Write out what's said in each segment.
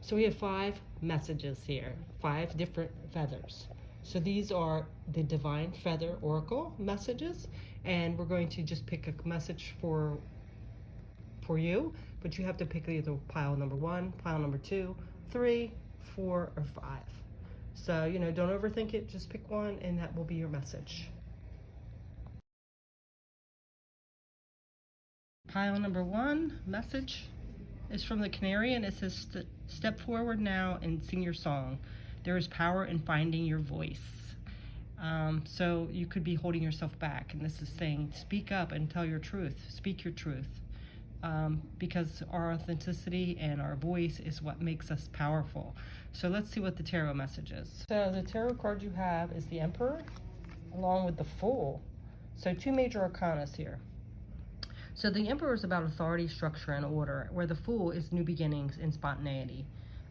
So we have 5 messages here, 5 different feathers. So these are the Divine Feather Oracle messages, and we're going to just pick a message for you, but you have to pick either pile number 1, pile number 2, 3, 4, or 5. So, don't overthink it, just pick one, and that will be your message. Pile number 1 message is from the Canary, and it says, step forward now and sing your song. There is power in finding your voice. So you could be holding yourself back, and this is saying, speak up and tell your truth. Speak your truth. Because our authenticity and our voice is what makes us powerful. So let's see what the tarot message is. So the tarot card you have is the Emperor, along with the Fool. So 2 major arcanas here. So the Emperor is about authority, structure, and order, where the Fool is new beginnings and spontaneity.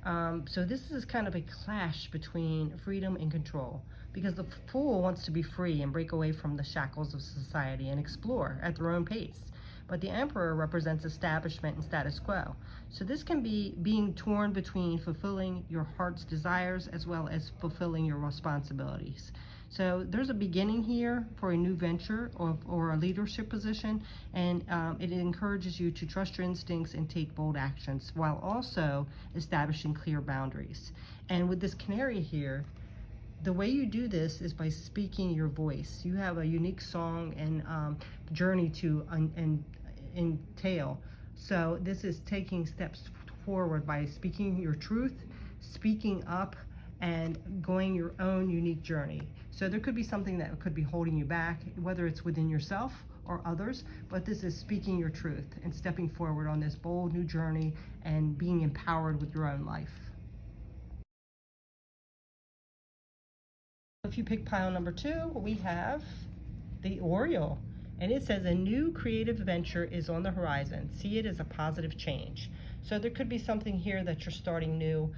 So this is kind of a clash between freedom and control, because the Fool wants to be free and break away from the shackles of society and explore at their own pace. But the Emperor represents establishment and status quo. So this can be being torn between fulfilling your heart's desires as well as fulfilling your responsibilities. So there's a beginning here for a new venture or a leadership position, and it encourages you to trust your instincts and take bold actions while also establishing clear boundaries. And with this Canary here, the way you do this is by speaking your voice. You have a unique song and journey to entail. So this is taking steps forward by speaking your truth, speaking up, and going your own unique journey. So there could be something that could be holding you back, whether it's within yourself or others, but this is speaking your truth and stepping forward on this bold new journey and being empowered with your own life. If you pick pile number 2, we have the Oriole, and it says a new creative venture is on the horizon. See it as a positive change. So there could be something here that you're starting new,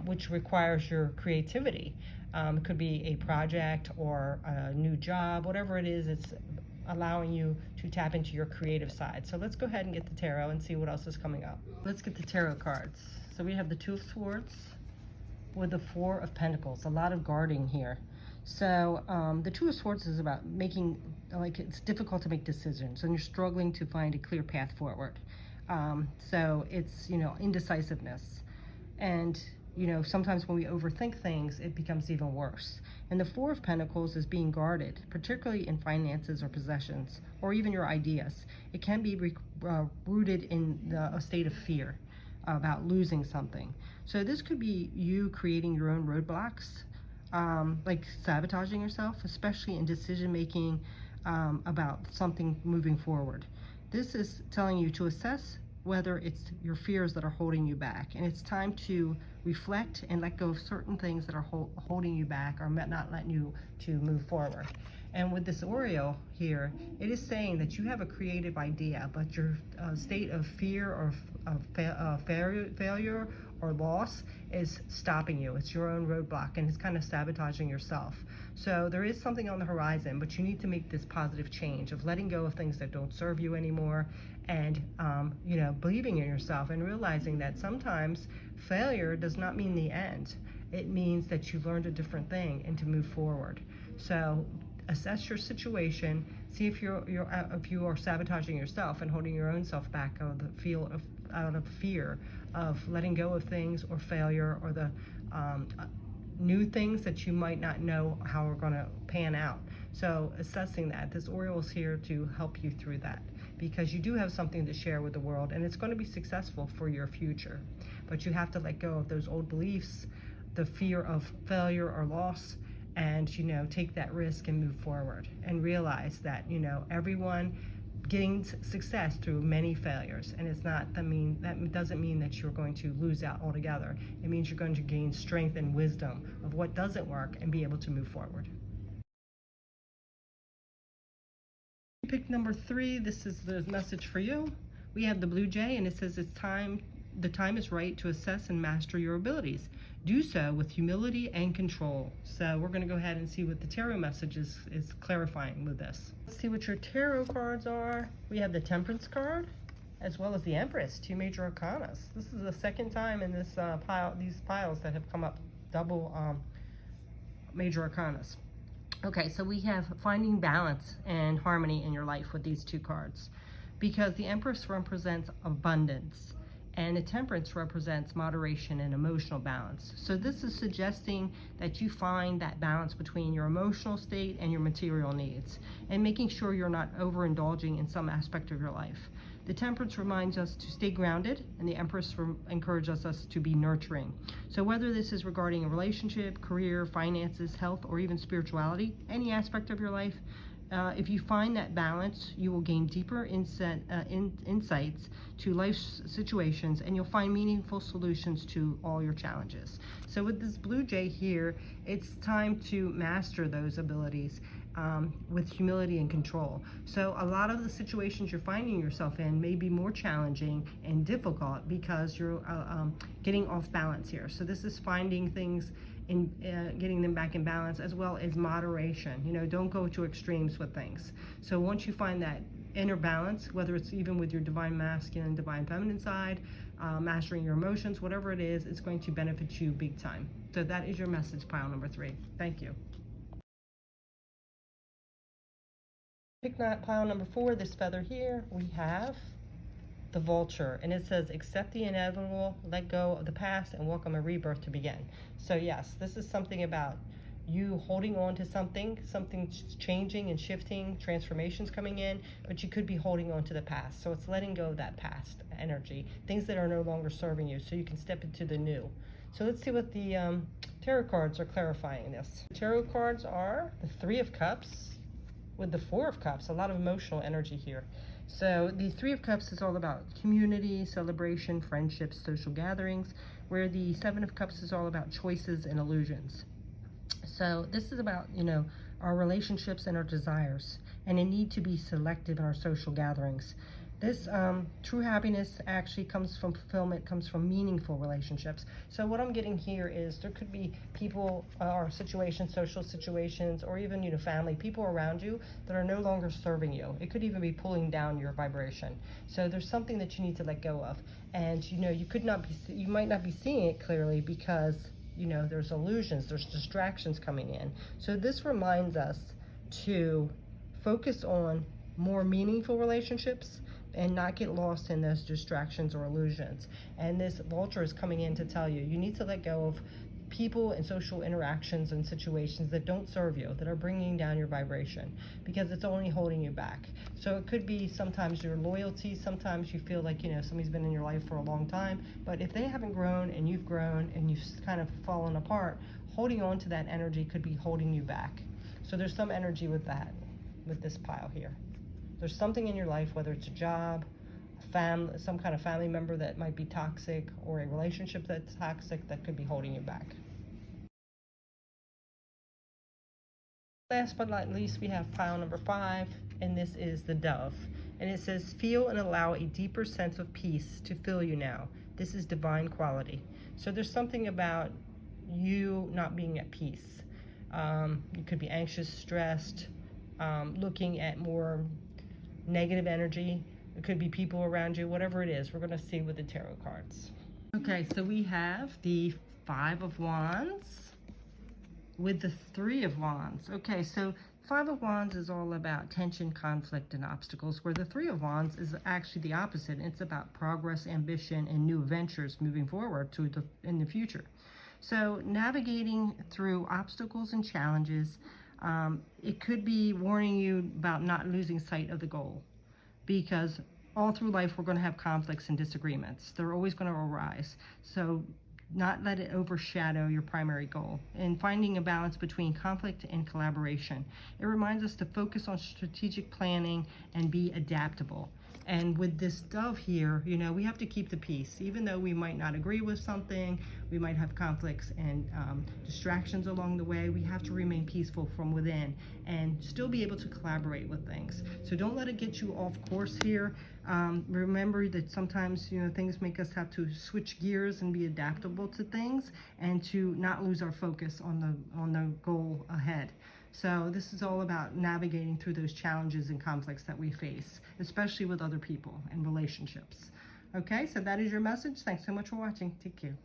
which requires your creativity. It could be a project or a new job, whatever it is, it's allowing you to tap into your creative side. So let's go ahead and get the tarot and see what else is coming up. Let's get the tarot cards. So we have the 2 of Swords with the 4 of Pentacles, a lot of guarding here. So the 2 of Swords is about making, it's difficult to make decisions and you're struggling to find a clear path forward. So it's, indecisiveness. And, sometimes when we overthink things, it becomes even worse. And the 4 of Pentacles is being guarded, particularly in finances or possessions, or even your ideas. It can be rooted in a state of fear about losing something. So this could be you creating your own roadblocks, like sabotaging yourself, especially in decision making about something moving forward. This is telling you to assess whether it's your fears that are holding you back, and it's time to reflect and let go of certain things that are holding you back or not letting you to move forward. And with this Oriole here, it is saying that you have a creative idea, but your state of fear or failure or loss is stopping you. It's your own roadblock, and it's kind of sabotaging yourself. So there is something on the horizon, but you need to make this positive change of letting go of things that don't serve you anymore, and believing in yourself and realizing that sometimes failure does not mean the end. It means that you learned a different thing and to move forward. So assess your situation, see if you are sabotaging yourself and holding your own self back out of fear of letting go of things or failure or the new things that you might not know how are going to pan out. So assessing that, this Oriole is here to help you through that, because you do have something to share with the world, and it's going to be successful for your future. But you have to let go of those old beliefs, the fear of failure or loss, and take that risk and move forward and realize that everyone gains success through many failures, and that doesn't mean that you're going to lose out altogether. It means you're going to gain strength and wisdom of what doesn't work and be able to move forward. Pick number 3. This is the message for you. We have the Blue Jay, and it says the time is right to assess and master your abilities. Do so with humility and control. So we're going to go ahead and see what the tarot message is clarifying with this. Let's see what your tarot cards are. We have the Temperance card, as well as the Empress, 2 major arcanas. This is the second time in this these piles that have come up double major arcanas. Okay, so we have finding balance and harmony in your life with these 2 cards, because the Empress represents abundance and the Temperance represents moderation and emotional balance. So this is suggesting that you find that balance between your emotional state and your material needs, and making sure you're not overindulging in some aspect of your life. The Temperance reminds us to stay grounded, and the Empress encourages us to be nurturing. So whether this is regarding a relationship, career, finances, health, or even spirituality, any aspect of your life, if you find that balance, you will gain deeper insights to life situations, and you'll find meaningful solutions to all your challenges. So with this blue jay here, it's time to master those abilities with humility and control. So a lot of the situations you're finding yourself in may be more challenging and difficult because you're getting off balance here. So this is finding things in getting them back in balance, as well as moderation. You know, don't go to extremes with things. So once you find that inner balance, whether it's even with your divine masculine, divine feminine side, mastering your emotions, whatever it is, it's going to benefit you big time. So that is your message, pile number 3. Thank you. Pick pile number 4, this feather here, we have the Vulture, and it says, accept the inevitable, let go of the past, and welcome a rebirth to begin. So yes, this is something about you holding on to something's changing and shifting, transformations coming in, but you could be holding on to the past. So it's letting go of that past energy, things that are no longer serving you, so you can step into the new. So let's see what the tarot cards are clarifying this. The tarot cards are the 3 of Cups with the 4 of Cups, a lot of emotional energy here. So the 3 of Cups is all about community, celebration, friendships, social gatherings, where the 7 of Cups is all about choices and illusions. So this is about, you know, our relationships and our desires, and a need to be selective in our social gatherings. This true happiness actually comes from fulfillment, comes from meaningful relationships. So what I'm getting here is there could be people or situations, social situations, or even, you know, family, people around you that are no longer serving you. It could even be pulling down your vibration. So there's something that you need to let go of. And, you know, you might not be seeing it clearly because, you know, there's illusions, there's distractions coming in. So this reminds us to focus on more meaningful relationships and not get lost in those distractions or illusions. And this Vulture is coming in to tell you, you need to let go of people and social interactions and situations that don't serve you, that are bringing down your vibration, because it's only holding you back. So it could be sometimes your loyalty, sometimes you feel like, you know, somebody's been in your life for a long time, but if they haven't grown and you've grown and you've kind of fallen apart, holding on to that energy could be holding you back. So there's some energy with that, with this pile here. There's something in your life, whether it's a job, some kind of family member that might be toxic, or a relationship that's toxic, that could be holding you back. Last but not least, we have pile number 5, and this is the Dove. And it says, feel and allow a deeper sense of peace to fill you now. This is divine quality. So there's something about you not being at peace. You could be anxious, stressed, looking at more negative energy. It could be people around you, whatever it is. We're going to see with the tarot cards. Okay, so we have the 5 of Wands with the 3 of Wands. Okay, so 5 of Wands is all about tension, conflict, and obstacles, where the 3 of Wands is actually the opposite. It's about progress, ambition, and new ventures moving forward in the future. So navigating through obstacles and challenges, it could be warning you about not losing sight of the goal, because all through life we're going to have conflicts and disagreements. They're always going to arise. So not let it overshadow your primary goal, and finding a balance between conflict and collaboration. It reminds us to focus on strategic planning and be adaptable. And with this Dove here, you know, we have to keep the peace. Even though we might not agree with something, we might have conflicts and distractions along the way, we have to remain peaceful from within and still be able to collaborate with things. So don't let it get you off course here. Remember that sometimes, you know, things make us have to switch gears and be adaptable to things, and to not lose our focus on the goal ahead. So this is all about navigating through those challenges and conflicts that we face, especially with other people and relationships. Okay, so that is your message. Thanks so much for watching. Take care.